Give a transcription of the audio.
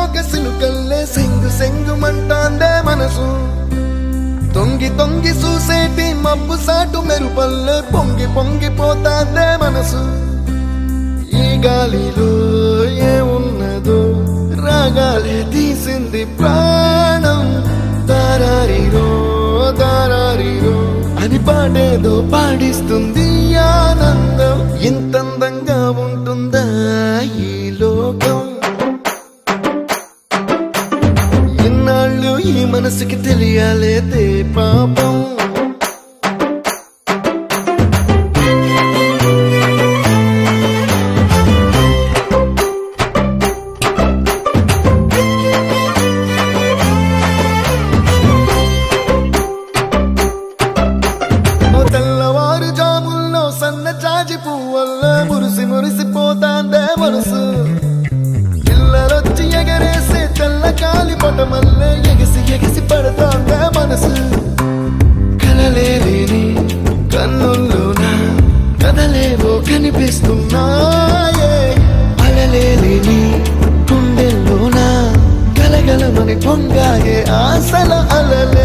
ఒక సిలుకల్లే సెంగు సెంగుమంటాందే మనసు తొంగి తొంగి చూసేటి మబ్బు సాటు మెరుపల్లే పొంగి పొంగిపోతాందే మనసు ఈ గాలిలో ఏమున్నదో రాగాలే తీసింది ప్రాణం దారారిరో దారారిరో అని పాడేదో పాడిస్తుంది ఆనందం ఇంత అందంగా ఉంటుందా ఈ లోకం ఇన్నాళ్ళు ఈ మనసుకి తెలియాలేదే పాపం తెల్లవారు జాముల్లో సన్న చాచి పువ్వల్ల మురిసి మురిసిపోతాందే మనసు పిల్లలొచ్చి ఎగరేసే తెల్ల కాలి పటమల్లే ఎగిసి ఎగిసి పడతాందే మనసు కలలేని కన్నుల్లోన కదలేవో కనిపిస్తున్నాయే అలలేని గుండెల్లోన గలగలమని పొంగాయే ఆశల అలలే